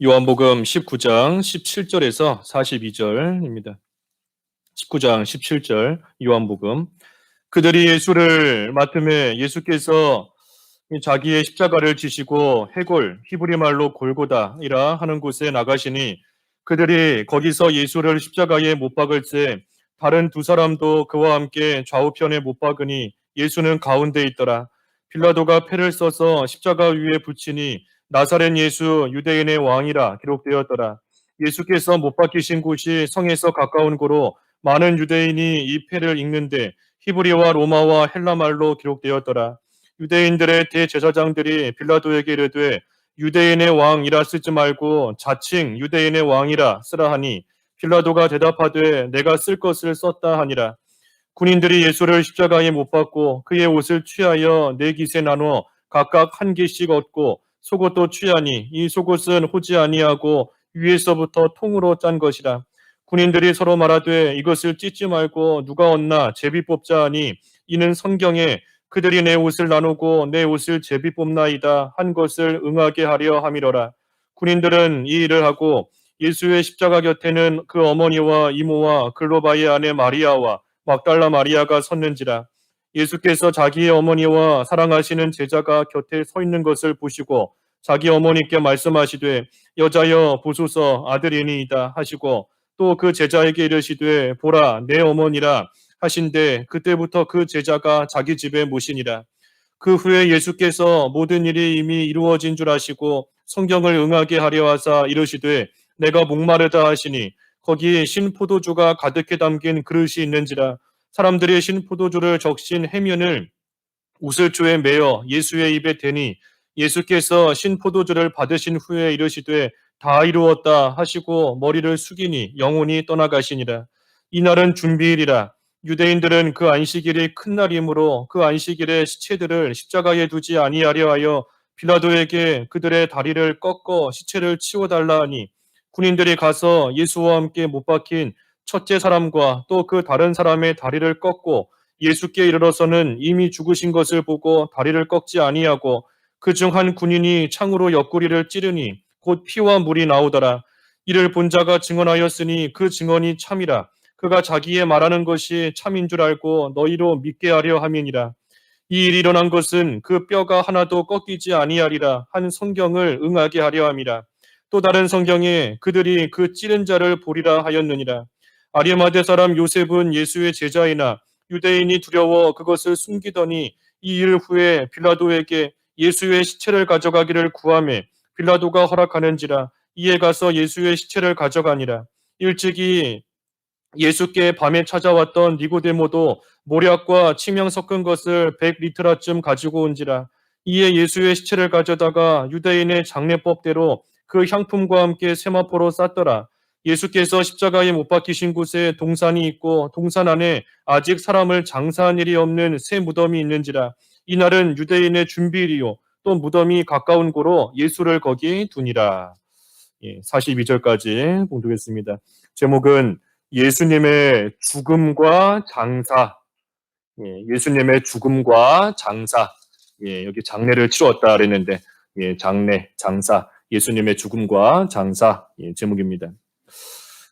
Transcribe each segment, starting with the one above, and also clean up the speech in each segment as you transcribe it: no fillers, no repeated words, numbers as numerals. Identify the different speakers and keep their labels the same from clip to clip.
Speaker 1: 요한복음 19장 17절에서 42절입니다. 19장 17절 요한복음. 그들이 예수를 맡음에 예수께서 자기의 십자가를 지시고 해골, 히브리 말로 골고다이라 하는 곳에 나가시니 그들이 거기서 예수를 십자가에 못 박을 때 다른 두 사람도 그와 함께 좌우편에 못 박으니 예수는 가운데 있더라. 빌라도가 패를 써서 십자가 위에 붙이니 나사렛 예수 유대인의 왕이라 기록되었더라. 예수께서 못 박히신 곳이 성에서 가까운 고로 많은 유대인이 이 패를 읽는데 히브리와 로마와 헬라 말로 기록되었더라. 유대인들의 대제사장들이 빌라도에게 이르되 유대인의 왕이라 쓰지 말고 자칭 유대인의 왕이라 쓰라 하니 빌라도가 대답하되 내가 쓸 것을 썼다 하니라. 군인들이 예수를 십자가에 못 박고 그의 옷을 취하여 네 깃에 나누어 각각 한 개씩 얻고 속옷도 취하니 이 속옷은 호지 아니하고 위에서부터 통으로 짠 것이라. 군인들이 서로 말하되 이것을 찢지 말고 누가 얻나 제비 뽑자 하니 이는 성경에 그들이 내 옷을 나누고 내 옷을 제비 뽑나이다 한 것을 응하게 하려 함이로라. 군인들은 이 일을 하고 예수의 십자가 곁에는 그 어머니와 이모와 글로바의 아내 마리아와 막달라 마리아가 섰는지라. 예수께서 자기의 어머니와 사랑하시는 제자가 곁에 서 있는 것을 보시고 자기 어머니께 말씀하시되 여자여 보소서 아들이니이다 하시고 또 그 제자에게 이르시되 보라 내 어머니라 하신데 그때부터 그 제자가 자기 집에 모시니라. 그 후에 예수께서 모든 일이 이미 이루어진 줄 아시고 성경을 응하게 하려 하사 이르시되 내가 목마르다 하시니 거기에 신포도주가 가득히 담긴 그릇이 있는지라. 사람들이 신포도주를 적신 해면을 우슬조에 매어 예수의 입에 대니 예수께서 신포도주를 받으신 후에 이르시되 다 이루었다 하시고 머리를 숙이니 영혼이 떠나가시니라. 이날은 준비일이라. 유대인들은 그 안식일이 큰 날이므로 그 안식일에 시체들을 십자가에 두지 아니하려 하여 빌라도에게 그들의 다리를 꺾어 시체를 치워달라 하니 군인들이 가서 예수와 함께 못 박힌 첫째 사람과 또 그 다른 사람의 다리를 꺾고 예수께 이르러서는 이미 죽으신 것을 보고 다리를 꺾지 아니하고 그 중 한 군인이 창으로 옆구리를 찌르니 곧 피와 물이 나오더라. 이를 본 자가 증언하였으니 그 증언이 참이라. 그가 자기의 말하는 것이 참인 줄 알고 너희로 믿게 하려 함이니라. 이 일이 일어난 것은 그 뼈가 하나도 꺾이지 아니하리라 한 성경을 응하게 하려 함이라. 또 다른 성경에 그들이 그 찌른 자를 보리라 하였느니라. 아리마대 사람 요셉은 예수의 제자이나 유대인이 두려워 그것을 숨기더니 이 일 후에 빌라도에게 예수의 시체를 가져가기를 구하매 빌라도가 허락하는지라. 이에 가서 예수의 시체를 가져가니라. 일찍이 예수께 밤에 찾아왔던 니고데모도 모략과 치명 섞은 것을 100리트라쯤 가지고 온지라. 이에 예수의 시체를 가져다가 유대인의 장례법대로 그 향품과 함께 세마포로 쌌더라. 예수께서 십자가에 못 박히신 곳에 동산이 있고 동산 안에 아직 사람을 장사한 일이 없는 새 무덤이 있는지라. 이날은 유대인의 준비일이요 또 무덤이 가까운 고로 예수를 거기 두니라. 42절까지 봉독했습니다. 제목은 예수님의 죽음과 장사. 예수님의 죽음과 장사. 여기 장례를 치렀다 그랬는데, 장례, 장사. 예수님의 죽음과 장사. 제목입니다.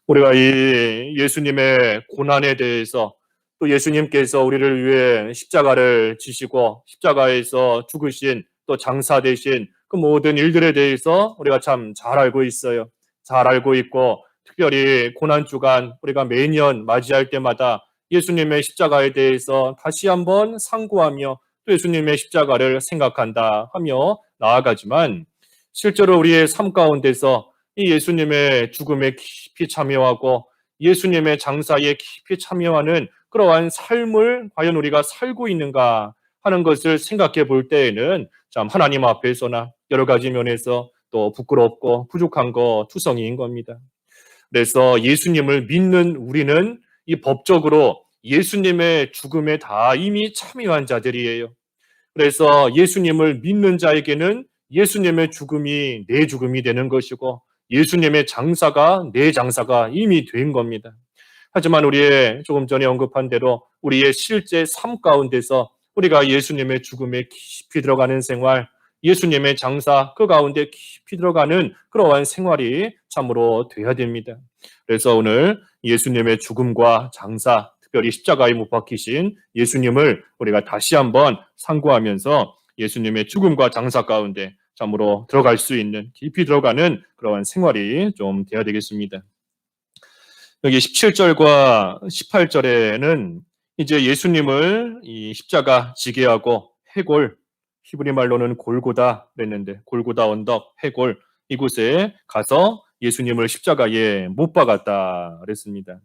Speaker 1: 우리가 이 예수님의 고난에 대해서 또 예수님께서 우리를 위해 십자가를 지시고 십자가에서 죽으신 또 장사 되신 그 모든 일들에 대해서 우리가 참 잘 알고 있어요. 잘 알고 있고 특별히 고난주간 우리가 매년 맞이할 때마다 예수님의 십자가에 대해서 다시 한번 상고하며 또 예수님의 십자가를 생각한다 하며 나아가지만 실제로 우리의 삶 가운데서 이 예수님의 죽음에 깊이 참여하고 예수님의 장사에 깊이 참여하는 그러한 삶을 과연 우리가 살고 있는가 하는 것을 생각해 볼 때에는 참 하나님 앞에서나 여러 가지 면에서 또 부끄럽고 부족한 거 투성이인 겁니다. 그래서 예수님을 믿는 우리는 이 법적으로 예수님의 죽음에 다 이미 참여한 자들이에요. 그래서 예수님을 믿는 자에게는 예수님의 죽음이 내 죽음이 되는 것이고 예수님의 장사가 내 장사가 이미 된 겁니다. 하지만 우리의 조금 전에 언급한 대로 우리의 실제 삶 가운데서 우리가 예수님의 죽음에 깊이 들어가는 생활, 예수님의 장사 그 가운데 깊이 들어가는 그러한 생활이 참으로 돼야 됩니다. 그래서 오늘 예수님의 죽음과 장사, 특별히 십자가에 못 박히신 예수님을 우리가 다시 한번 상고하면서 예수님의 죽음과 장사 가운데 참으로 들어갈 수 있는, 깊이 들어가는 그러한 생활이 좀 돼야 되겠습니다. 여기 17절과 18절에는 이제 예수님을 이 십자가 지게하고 해골, 히브리 말로는 골고다 그랬는데, 골고다 언덕, 해골, 이곳에 가서 예수님을 십자가에 못 박았다 그랬습니다.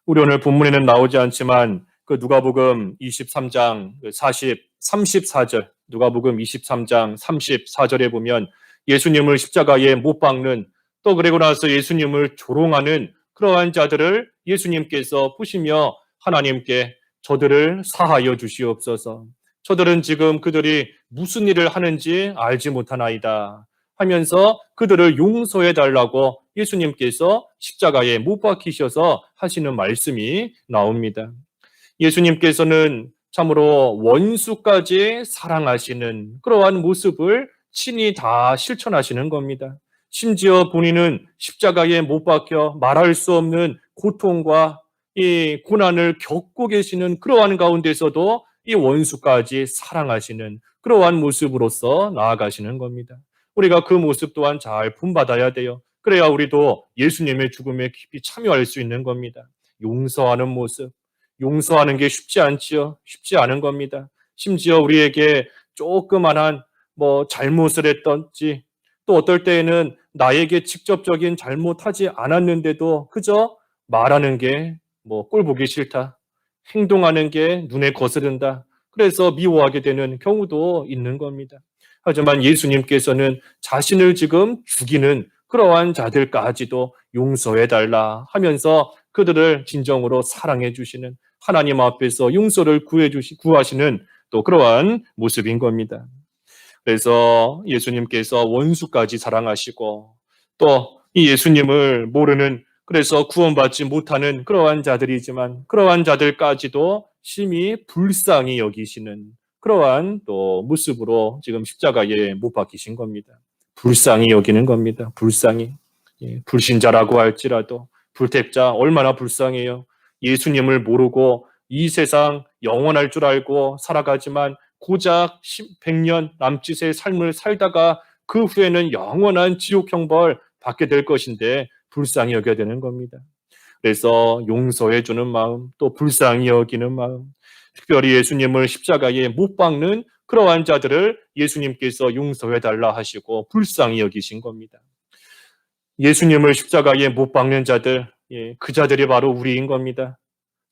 Speaker 1: 우리 오늘 본문에는 나오지 않지만 그 누가복음 23장 34절, 누가복음 23장 34절에 보면 예수님을 십자가에 못 박는, 또 그리고 나서 예수님을 조롱하는 그러한 자들을 예수님께서 보시며 하나님께 저들을 사하여 주시옵소서. 저들은 지금 그들이 무슨 일을 하는지 알지 못하나이다 하면서 그들을 용서해 달라고 예수님께서 십자가에 못 박히셔서 하시는 말씀이 나옵니다. 예수님께서는 참으로 원수까지 사랑하시는 그러한 모습을 친히 다 실천하시는 겁니다. 심지어 본인은 십자가에 못 박혀 말할 수 없는 고통과 이 고난을 겪고 계시는 그러한 가운데서도 이 원수까지 사랑하시는 그러한 모습으로서 나아가시는 겁니다. 우리가 그 모습 또한 잘 본받아야 돼요. 그래야 우리도 예수님의 죽음에 깊이 참여할 수 있는 겁니다. 용서하는 모습, 용서하는 게 쉽지 않지요. 쉽지 않은 겁니다. 심지어 우리에게 조그만한 잘못을 했던지, 또 어떨 때에는 나에게 직접적인 잘못하지 않았는데도 그저 말하는 게 꼴 보기 싫다, 행동하는 게 눈에 거스른다, 그래서 미워하게 되는 경우도 있는 겁니다. 하지만 예수님께서는 자신을 지금 죽이는 그러한 자들까지도 용서해달라 하면서 그들을 진정으로 사랑해 주시는, 하나님 앞에서 용서를 구하시는 또 그러한 모습인 겁니다. 그래서 예수님께서 원수까지 사랑하시고, 또 이 예수님을 모르는, 그래서 구원받지 못하는 그러한 자들이지만 그러한 자들까지도 심히 불쌍히 여기시는 그러한 또 모습으로 지금 십자가에 못 박히신 겁니다. 불쌍히 여기는 겁니다. 불쌍히. 불신자라고 할지라도 불택자 얼마나 불쌍해요. 예수님을 모르고 이 세상 영원할 줄 알고 살아가지만 고작 100년 남짓의 삶을 살다가 그 후에는 영원한 지옥 형벌 받게 될 것인데 불쌍히 여겨야 되는 겁니다. 그래서 용서해 주는 마음, 또 불쌍히 여기는 마음, 특별히 예수님을 십자가에 못 박는 그러한 자들을 예수님께서 용서해 달라 하시고 불쌍히 여기신 겁니다. 예수님을 십자가에 못 박는 자들, 그 자들이 바로 우리인 겁니다.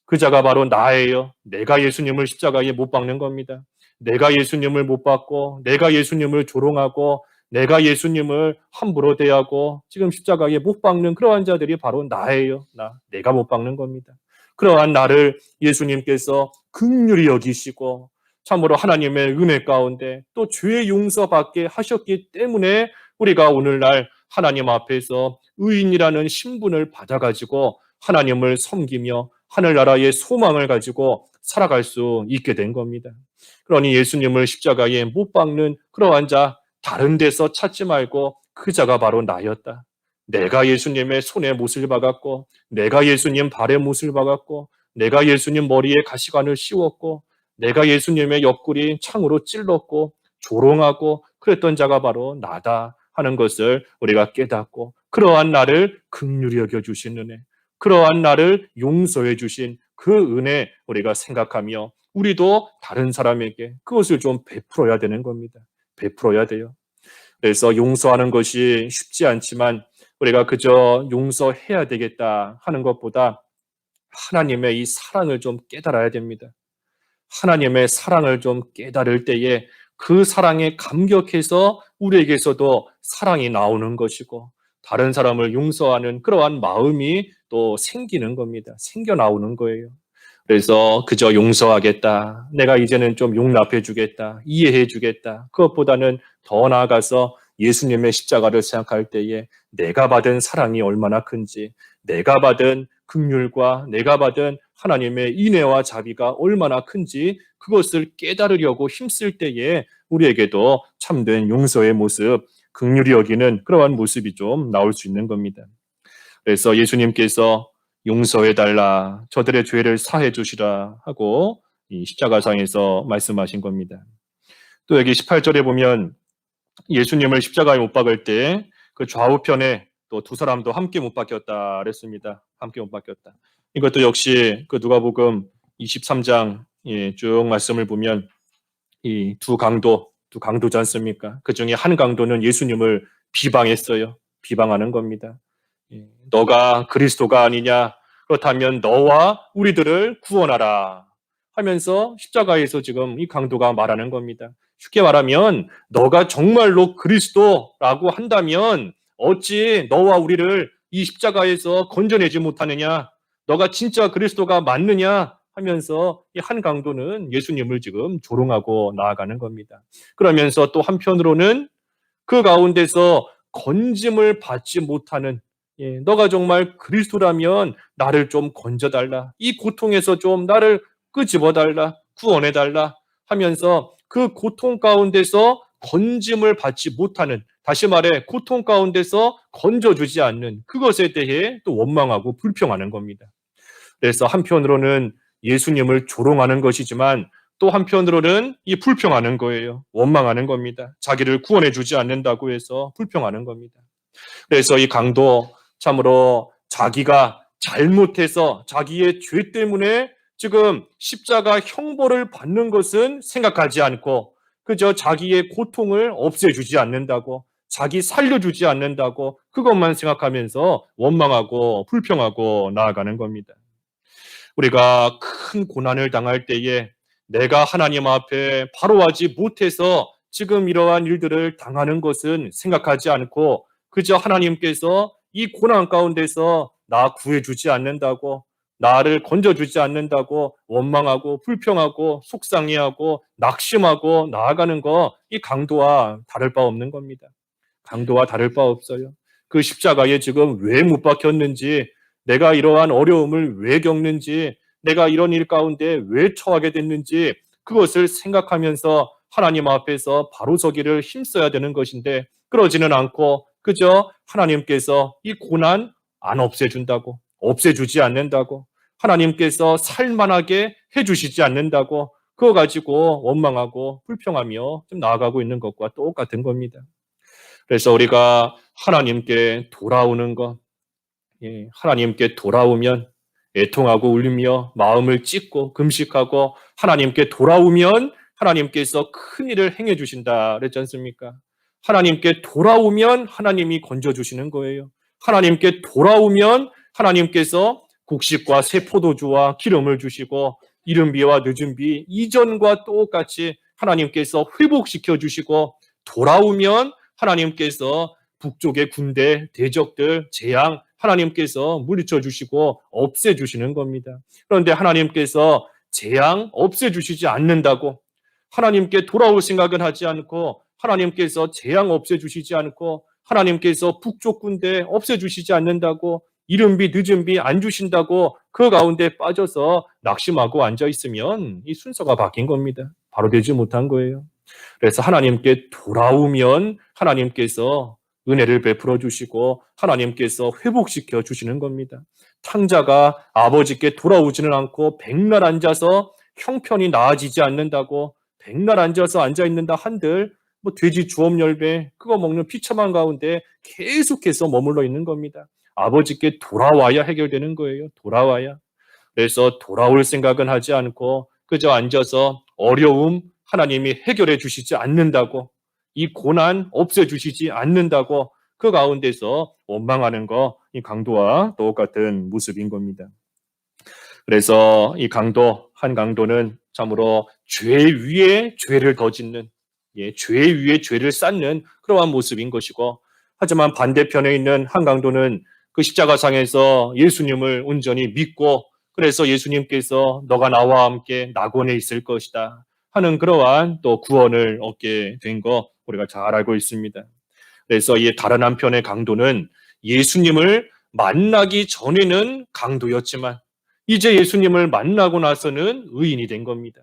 Speaker 1: 그 자가 바로 나예요. 내가 예수님을 십자가에 못 박는 겁니다. 내가 예수님을 못 박고, 내가 예수님을 조롱하고, 내가 예수님을 함부로 대하고 지금 십자가에 못 박는 그러한 자들이 바로 나예요. 내가 못 박는 겁니다. 그러한 나를 예수님께서 긍휼히 여기시고 참으로 하나님의 은혜 가운데 또 죄의 용서받게 하셨기 때문에 우리가 오늘날 하나님 앞에서 의인이라는 신분을 받아가지고 하나님을 섬기며 하늘나라의 소망을 가지고 살아갈 수 있게 된 겁니다. 그러니 예수님을 십자가에 못 박는 그러한 자 다른 데서 찾지 말고 그 자가 바로 나였다. 내가 예수님의 손에 못을 박았고, 내가 예수님 발에 못을 박았고, 내가 예수님 머리에 가시관을 씌웠고, 내가 예수님의 옆구리 창으로 찔렀고 조롱하고 그랬던 자가 바로 나다 하는 것을 우리가 깨닫고, 그러한 나를 긍휼히 여겨주신 은혜, 그러한 나를 용서해 주신 그 은혜 우리가 생각하며 우리도 다른 사람에게 그것을 좀 베풀어야 되는 겁니다. 베풀어야 돼요. 그래서 용서하는 것이 쉽지 않지만 우리가 그저 용서해야 되겠다 하는 것보다 하나님의 이 사랑을 좀 깨달아야 됩니다. 하나님의 사랑을 좀 깨달을 때에 그 사랑에 감격해서 우리에게서도 사랑이 나오는 것이고 다른 사람을 용서하는 그러한 마음이 또 생기는 겁니다. 생겨 나오는 거예요. 그래서 그저 용서하겠다, 내가 이제는 좀 용납해 주겠다, 이해해 주겠다, 그것보다는 더 나아가서 예수님의 십자가를 생각할 때에 내가 받은 사랑이 얼마나 큰지, 내가 받은 긍휼과 내가 받은 하나님의 인애와 자비가 얼마나 큰지 그것을 깨달으려고 힘쓸 때에 우리에게도 참된 용서의 모습, 긍휼히 여기는 그러한 모습이 좀 나올 수 있는 겁니다. 그래서 예수님께서 용서해달라, 저들의 죄를 사해 주시라 하고 이 십자가상에서 말씀하신 겁니다. 또 여기 18절에 보면 예수님을 십자가에 못 박을 때 그 좌우편에 또 두 사람도 함께 못 박혔다 그랬습니다. 함께 못 박혔다. 이것도 역시 그 누가복음 23장 쭉 말씀을 보면 이 두 강도지 않습니까? 그 중에 한 강도는 예수님을 비방했어요. 비방하는 겁니다. 너가 그리스도가 아니냐? 그렇다면 너와 우리들을 구원하라 하면서 십자가에서 지금 이 강도가 말하는 겁니다. 쉽게 말하면 너가 정말로 그리스도라고 한다면 어찌 너와 우리를 이 십자가에서 건져내지 못하느냐? 너가 진짜 그리스도가 맞느냐? 하면서 이 한 강도는 예수님을 지금 조롱하고 나아가는 겁니다. 그러면서 또 한편으로는 그 가운데서 건짐을 받지 못하는 너가 정말 그리스도라면 나를 좀 건져달라. 이 고통에서 좀 나를 끄집어달라. 구원해달라 하면서 그 고통 가운데서 건짐을 받지 못하는, 다시 말해 고통 가운데서 건져주지 않는 그것에 대해 또 원망하고 불평하는 겁니다. 그래서 한편으로는 예수님을 조롱하는 것이지만 또 한편으로는 이 불평하는 거예요. 원망하는 겁니다. 자기를 구원해 주지 않는다고 해서 불평하는 겁니다. 그래서 이 강도 참으로 자기가 잘못해서 자기의 죄 때문에 지금 십자가 형벌을 받는 것은 생각하지 않고 그저 자기의 고통을 없애주지 않는다고, 자기 살려주지 않는다고 그것만 생각하면서 원망하고 불평하고 나아가는 겁니다. 우리가 큰 고난을 당할 때에 내가 하나님 앞에 바로하지 못해서 지금 이러한 일들을 당하는 것은 생각하지 않고 그저 하나님께서 이 고난 가운데서 나 구해주지 않는다고, 나를 건져주지 않는다고 원망하고 불평하고 속상해하고 낙심하고 나아가는 거, 이 강도와 다를 바 없는 겁니다. 강도와 다를 바 없어요. 그 십자가에 지금 왜 못 박혔는지, 내가 이러한 어려움을 왜 겪는지, 내가 이런 일 가운데 왜 처하게 됐는지 그것을 생각하면서 하나님 앞에서 바로 서기를 힘써야 되는 것인데 그러지는 않고 그저 하나님께서 이 고난 안 없애준다고, 없애주지 않는다고, 하나님께서 살만하게 해주시지 않는다고 그거 가지고 원망하고 불평하며 좀 나아가고 있는 것과 똑같은 겁니다. 그래서 우리가 하나님께 돌아오는 것, 하나님께 돌아오면 애통하고 울며 마음을 찢고 금식하고 하나님께 돌아오면 하나님께서 큰 일을 행해 주신다 그랬지 않습니까? 하나님께 돌아오면 하나님이 건져 주시는 거예요. 하나님께 돌아오면 하나님께서 곡식과 새 포도주와 기름을 주시고 이른 비와 늦은 비 이전과 똑같이 하나님께서 회복시켜 주시고 돌아오면 하나님께서 북쪽의 군대, 대적들, 재앙 하나님께서 물리쳐 주시고 없애 주시는 겁니다. 그런데 하나님께서 재앙 없애 주시지 않는다고, 하나님께 돌아올 생각은 하지 않고 하나님께서 재앙 없애 주시지 않고 하나님께서 북쪽 군대 없애 주시지 않는다고, 이른 비 늦은 비 안 주신다고 그 가운데 빠져서 낙심하고 앉아 있으면 이 순서가 바뀐 겁니다. 바로 되지 못한 거예요. 그래서 하나님께 돌아오면 하나님께서 은혜를 베풀어 주시고 하나님께서 회복시켜 주시는 겁니다. 탕자가 아버지께 돌아오지는 않고 백날 앉아서 형편이 나아지지 않는다고, 백날 앉아서 앉아 있는다 한들 돼지 주업 열매 그거 먹는 비참한 가운데 계속해서 머물러 있는 겁니다. 아버지께 돌아와야 해결되는 거예요. 돌아와야. 그래서 돌아올 생각은 하지 않고 그저 앉아서 어려움 하나님이 해결해 주시지 않는다고, 이 고난 없애주시지 않는다고 그 가운데서 원망하는 거, 이 강도와 똑같은 모습인 겁니다. 그래서 이 한 강도는 참으로 죄 위에 죄를 더 짓는, 죄 위에 죄를 쌓는 그러한 모습인 것이고, 하지만 반대편에 있는 한 강도는 그 십자가상에서 예수님을 온전히 믿고 그래서 예수님께서 너가 나와 함께 낙원에 있을 것이다 하는 그러한 또 구원을 얻게 된 거 우리가 잘 알고 있습니다. 그래서 이 다른 한편의 강도는 예수님을 만나기 전에는 강도였지만 이제 예수님을 만나고 나서는 의인이 된 겁니다.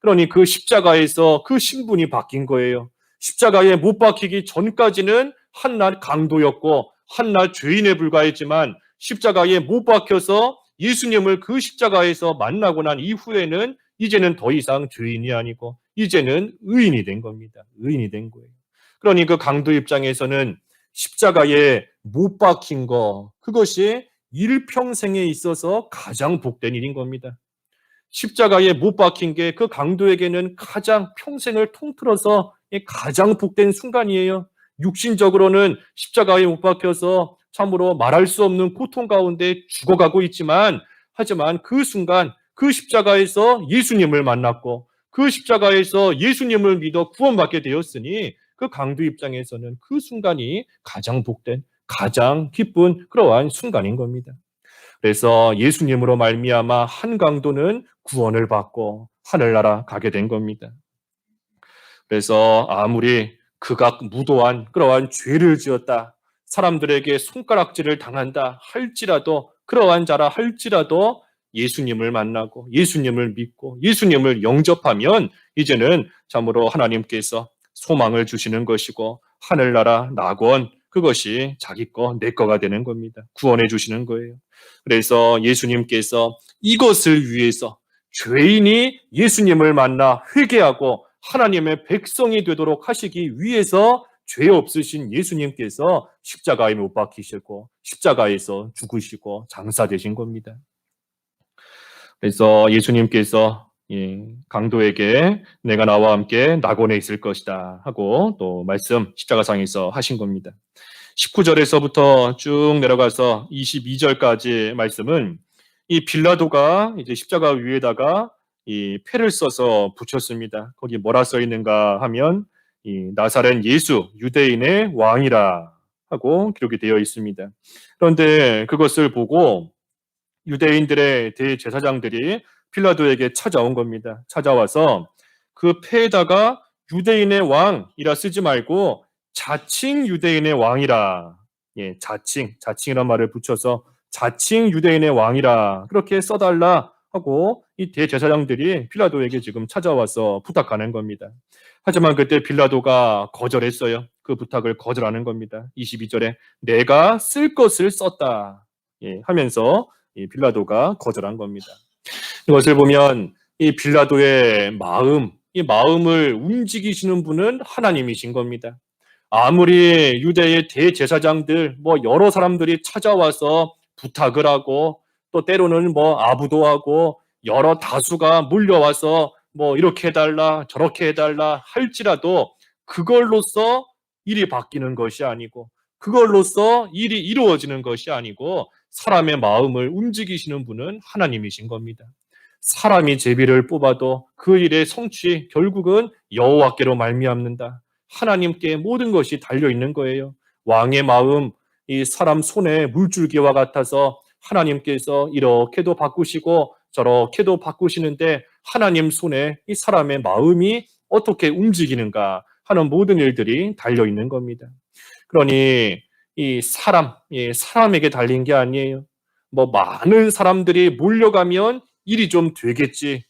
Speaker 1: 그러니 그 십자가에서 그 신분이 바뀐 거예요. 십자가에 못 박히기 전까지는 한낱 강도였고 한낱 죄인에 불과했지만 십자가에 못 박혀서 예수님을 그 십자가에서 만나고 난 이후에는 이제는 더 이상 죄인이 아니고 이제는 의인이 된 겁니다. 의인이 된 거예요. 그러니 그 강도 입장에서는 십자가에 못 박힌 거, 그것이 일평생에 있어서 가장 복된 일인 겁니다. 십자가에 못 박힌 게 그 강도에게는 가장 평생을 통틀어서 가장 복된 순간이에요. 육신적으로는 십자가에 못 박혀서 참으로 말할 수 없는 고통 가운데 죽어가고 있지만, 하지만 그 순간 그 십자가에서 예수님을 만났고 그 십자가에서 예수님을 믿어 구원받게 되었으니 그 강도 입장에서는 그 순간이 가장 복된, 가장 기쁜 그러한 순간인 겁니다. 그래서 예수님으로 말미암아 한 강도는 구원을 받고 하늘나라 가게 된 겁니다. 그래서 아무리 그가 무도한 그러한 죄를 지었다, 사람들에게 손가락질을 당한다 할지라도, 그러한 자라 할지라도 예수님을 만나고 예수님을 믿고 예수님을 영접하면 이제는 참으로 하나님께서 소망을 주시는 것이고 하늘나라 낙원, 그것이 자기 거, 내 거가 되는 겁니다. 구원해 주시는 거예요. 그래서 예수님께서 이것을 위해서 죄인이 예수님을 만나 회개하고 하나님의 백성이 되도록 하시기 위해서 죄 없으신 예수님께서 십자가에 못 박히시고 십자가에서 죽으시고 장사되신 겁니다. 그래서 예수님께서 강도에게 내가 나와 함께 낙원에 있을 것이다 하고 또 말씀 십자가상에서 하신 겁니다. 19절에서부터 쭉 내려가서 22절까지 말씀은 이 빌라도가 이제 십자가 위에다가 이 패를 써서 붙였습니다. 거기 뭐라 써 있는가 하면 이 나사렛 예수 유대인의 왕이라 하고 기록이 되어 있습니다. 그런데 그것을 보고 유대인들의 대제사장들이 빌라도에게 찾아온 겁니다. 찾아와서 그 패에다가 유대인의 왕이라 쓰지 말고 자칭 유대인의 왕이라, 자칭이란 말을 붙여서 자칭 유대인의 왕이라 그렇게 써달라 하고 이 대제사장들이 빌라도에게 지금 찾아와서 부탁하는 겁니다. 하지만 그때 빌라도가 거절했어요. 그 부탁을 거절하는 겁니다. 22절에 내가 쓸 것을 썼다 하면서 이 빌라도가 거절한 겁니다. 이것을 보면 이 빌라도의 마음, 이 마음을 움직이시는 분은 하나님이신 겁니다. 아무리 유대의 대제사장들, 여러 사람들이 찾아와서 부탁을 하고 또 때로는 아부도 하고 여러 다수가 몰려와서 이렇게 해달라 저렇게 해달라 할지라도 그걸로써 일이 바뀌는 것이 아니고 그걸로써 일이 이루어지는 것이 아니고 사람의 마음을 움직이시는 분은 하나님이신 겁니다. 사람이 제비를 뽑아도 그 일의 성취 결국은 여호와께로 말미암는다. 하나님께 모든 것이 달려 있는 거예요. 왕의 마음, 이 사람 손에 물줄기와 같아서 하나님께서 이렇게도 바꾸시고 저렇게도 바꾸시는데 하나님 손에 이 사람의 마음이 어떻게 움직이는가 하는 모든 일들이 달려 있는 겁니다. 그러니 이 사람에게 달린 게 아니에요. 많은 사람들이 몰려가면 일이 좀 되겠지.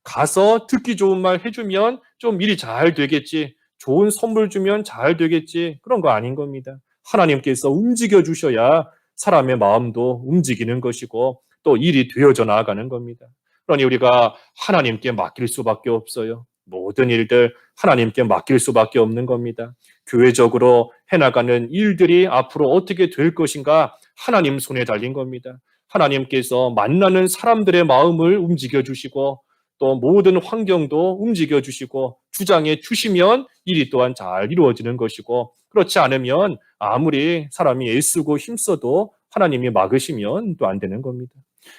Speaker 1: 가서 듣기 좋은 말 해주면 좀 일이 잘 되겠지. 좋은 선물 주면 잘 되겠지. 그런 거 아닌 겁니다. 하나님께서 움직여 주셔야 사람의 마음도 움직이는 것이고 또 일이 되어져 나아가는 겁니다. 그러니 우리가 하나님께 맡길 수밖에 없어요. 모든 일들 하나님께 맡길 수밖에 없는 겁니다. 교회적으로 해나가는 일들이 앞으로 어떻게 될 것인가 하나님 손에 달린 겁니다. 하나님께서 만나는 사람들의 마음을 움직여 주시고 또 모든 환경도 움직여 주시고 주장해 주시면 일이 또한 잘 이루어지는 것이고 그렇지 않으면 아무리 사람이 애쓰고 힘써도 하나님이 막으시면 또 안 되는 겁니다.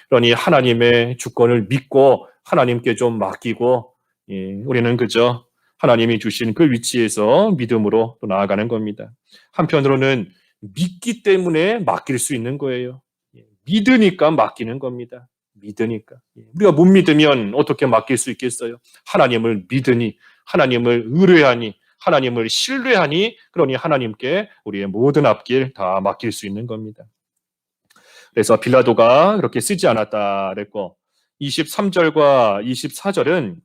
Speaker 1: 그러니 하나님의 주권을 믿고 하나님께 좀 맡기고 우리는 그저 하나님이 주신 그 위치에서 믿음으로 또 나아가는 겁니다. 한편으로는 믿기 때문에 맡길 수 있는 거예요. 믿으니까 맡기는 겁니다. 믿으니까. 우리가 못 믿으면 어떻게 맡길 수 있겠어요? 하나님을 믿으니, 하나님을 의뢰하니, 하나님을 신뢰하니, 그러니 하나님께 우리의 모든 앞길 다 맡길 수 있는 겁니다. 그래서 빌라도가 그렇게 쓰지 않았다 그랬고 23절과 24절은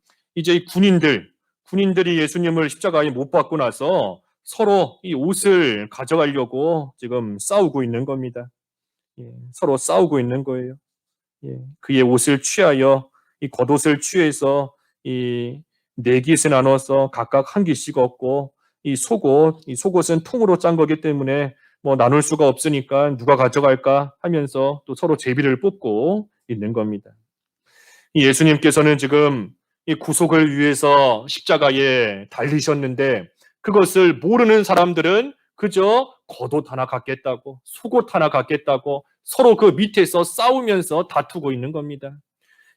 Speaker 1: 이제 이 군인들이 예수님을 십자가에 못 박고 나서 서로 이 옷을 가져가려고 지금 싸우고 있는 겁니다. 서로 싸우고 있는 거예요. 그의 옷을 취하여 이 겉옷을 취해서 이 네 깃에 나눠서 각각 한 깃씩 얻고 이 속옷은 통으로 짠 거기 때문에 뭐 나눌 수가 없으니까 누가 가져갈까 하면서 또 서로 제비를 뽑고 있는 겁니다. 이 예수님께서는 지금 이 구속을 위해서 십자가에 달리셨는데 그것을 모르는 사람들은 그저 겉옷 하나 갖겠다고 속옷 하나 갖겠다고 서로 그 밑에서 싸우면서 다투고 있는 겁니다.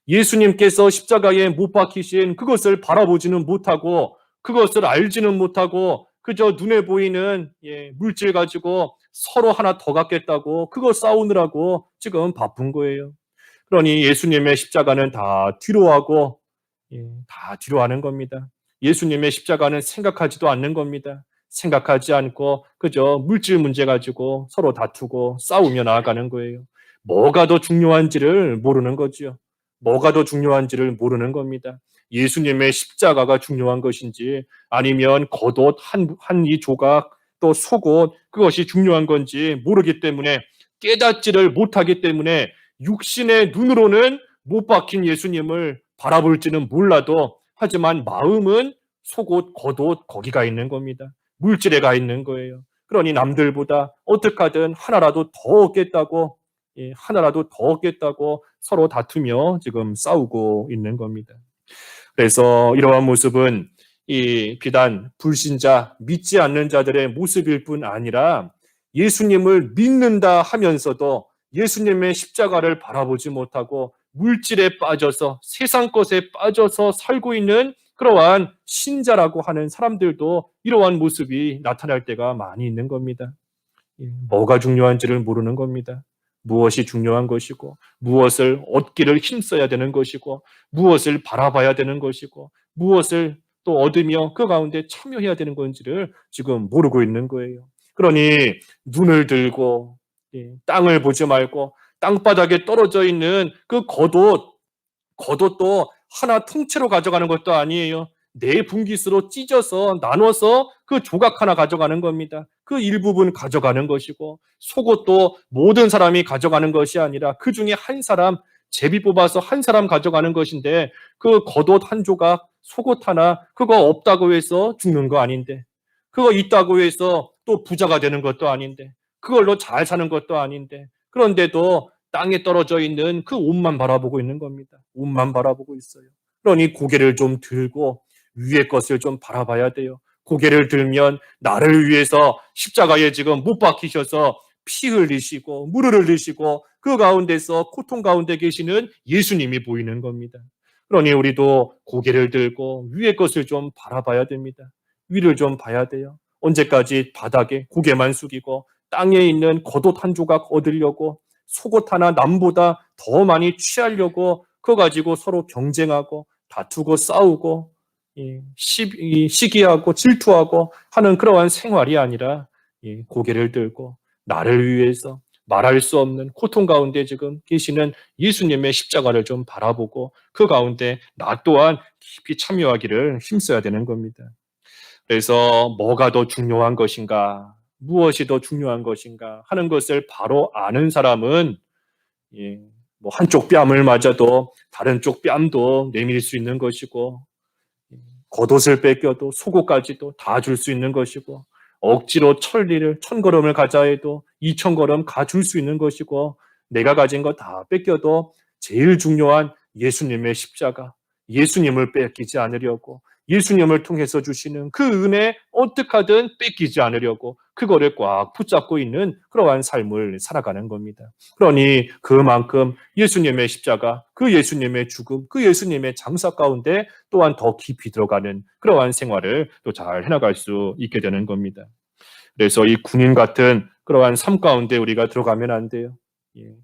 Speaker 1: 예수님께서 십자가에 못 박히신 그것을 바라보지는 못하고 그것을 알지는 못하고 그저 눈에 보이는 물질 가지고 서로 하나 더 갖겠다고 그거 싸우느라고 지금 바쁜 거예요. 그러니 예수님의 십자가는 다 뒤로하고 다 뒤로하는 겁니다. 예수님의 십자가는 생각하지도 않는 겁니다. 생각하지 않고 그저 물질 문제 가지고 서로 다투고 싸우며 나아가는 거예요. 뭐가 더 중요한지를 모르는 거죠. 뭐가 더 중요한지를 모르는 겁니다. 예수님의 십자가가 중요한 것인지 아니면 겉옷 한 이 조각 또 속옷 그것이 중요한 건지 모르기 때문에 깨닫지를 못하기 때문에 육신의 눈으로는 못 박힌 예수님을 바라볼지는 몰라도 하지만 마음은 속옷, 겉옷 거기가 있는 겁니다. 물질에 가 있는 거예요. 그러니 남들보다 어떻게 하든 하나라도 더 얻겠다고 하나라도 더 얻겠다고 서로 다투며 지금 싸우고 있는 겁니다. 그래서 이러한 모습은 이 비단 불신자, 믿지 않는 자들의 모습일 뿐 아니라 예수님을 믿는다 하면서도 예수님의 십자가를 바라보지 못하고 물질에 빠져서 세상 것에 빠져서 살고 있는 그러한 신자라고 하는 사람들도 이러한 모습이 나타날 때가 많이 있는 겁니다. 뭐가 중요한지를 모르는 겁니다. 무엇이 중요한 것이고 무엇을 얻기를 힘써야 되는 것이고 무엇을 바라봐야 되는 것이고 무엇을 또 얻으며 그 가운데 참여해야 되는 건지를 지금 모르고 있는 거예요. 그러니 눈을 들고 땅을 보지 말고 땅바닥에 떨어져 있는 그 겉옷도 하나 통째로 가져가는 것도 아니에요. 네 분깃으로 찢어서 나눠서 그 조각 하나 가져가는 겁니다. 그 일부분 가져가는 것이고 속옷도 모든 사람이 가져가는 것이 아니라 그 중에 한 사람 제비 뽑아서 한 사람 가져가는 것인데 그 겉옷 한 조각 속옷 하나 그거 없다고 해서 죽는 거 아닌데 그거 있다고 해서 또 부자가 되는 것도 아닌데 그걸로 잘 사는 것도 아닌데 그런데도 땅에 떨어져 있는 그 옷만 바라보고 있는 겁니다. 옷만 바라보고 있어요. 그러니 고개를 좀 들고 위의 것을 좀 바라봐야 돼요. 고개를 들면 나를 위해서 십자가에 지금 못 박히셔서 피 흘리시고 물을 흘리시고 그 가운데서 고통 가운데 계시는 예수님이 보이는 겁니다. 그러니 우리도 고개를 들고 위의 것을 좀 바라봐야 됩니다. 위를 좀 봐야 돼요. 언제까지 바닥에 고개만 숙이고 땅에 있는 겉옷 한 조각 얻으려고 속옷 하나 남보다 더 많이 취하려고 그거 가지고 서로 경쟁하고 다투고 싸우고 시기하고 질투하고 하는 그러한 생활이 아니라 고개를 들고 나를 위해서 말할 수 없는 고통 가운데 지금 계시는 예수님의 십자가를 좀 바라보고 그 가운데 나 또한 깊이 참여하기를 힘써야 되는 겁니다. 그래서 뭐가 더 중요한 것인가, 무엇이 더 중요한 것인가 하는 것을 바로 아는 사람은 뭐 한쪽 뺨을 맞아도 다른 쪽 뺨도 내밀 수 있는 것이고 겉옷을 뺏겨도 속옷까지도 다 줄 수 있는 것이고 억지로 천걸음을 가자 해도 2,000걸음 가줄 수 있는 것이고 내가 가진 거 다 뺏겨도 제일 중요한 예수님의 십자가, 예수님을 뺏기지 않으려고 예수님을 통해서 주시는 그 은혜 어떻게 하든 뺏기지 않으려고 그거를 꽉 붙잡고 있는 그러한 삶을 살아가는 겁니다. 그러니 그만큼 예수님의 십자가, 그 예수님의 죽음, 그 예수님의 장사 가운데 또한 더 깊이 들어가는 그러한 생활을 또 잘 해나갈 수 있게 되는 겁니다. 그래서 이 군인 같은 그러한 삶 가운데 우리가 들어가면 안 돼요.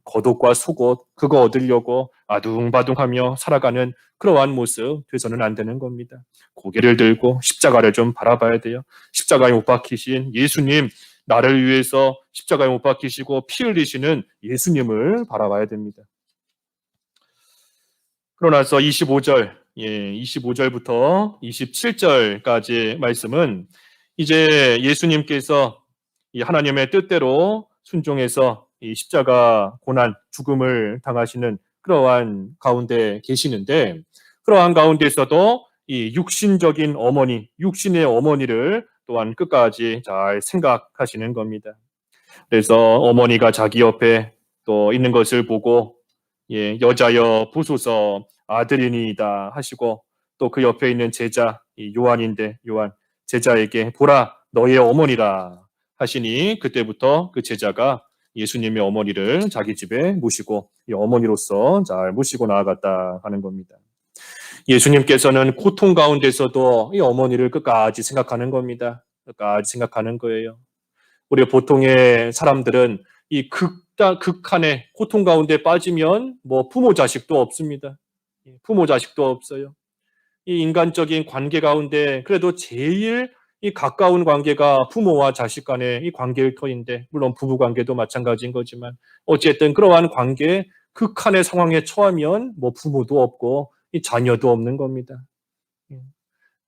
Speaker 1: 겉옷과 속옷 그거 얻으려고 아둥바둥하며 살아가는 그러한 모습 돼서는 안 되는 겁니다. 고개를 들고 십자가를 좀 바라봐야 돼요. 십자가에 못 박히신 예수님, 나를 위해서 십자가에 못 박히시고 피 흘리시는 예수님을 바라봐야 됩니다. 그러나서 25절 25절부터 27절까지 말씀은 이제 예수님께서 이 하나님의 뜻대로 순종해서 이 십자가 고난, 죽음을 당하시는 그러한 가운데 계시는데, 그러한 가운데서도 이 육신적인 어머니, 육신의 어머니를 또한 끝까지 잘 생각하시는 겁니다. 그래서 어머니가 자기 옆에 또 있는 것을 보고 여자여 보소서 아들이니이다 하시고, 또 그 옆에 있는 제자 요한인데, 요한 제자에게 보라 너의 어머니라 하시니, 그때부터 그 제자가 예수님의 어머니를 자기 집에 모시고 이 어머니로서 잘 모시고 나아갔다 하는 겁니다. 예수님께서는 고통 가운데서도 이 어머니를 끝까지 생각하는 겁니다. 끝까지 생각하는 거예요. 우리 보통의 사람들은 이 극한의 고통 가운데 빠지면 뭐 부모 자식도 없습니다. 부모 자식도 없어요. 이 인간적인 관계 가운데 그래도 제일 이 가까운 관계가 부모와 자식 간의 이 관계일 터인데, 물론 부부 관계도 마찬가지인 거지만 어쨌든 그러한 관계 극한의 상황에 처하면 뭐 부모도 없고 이 자녀도 없는 겁니다.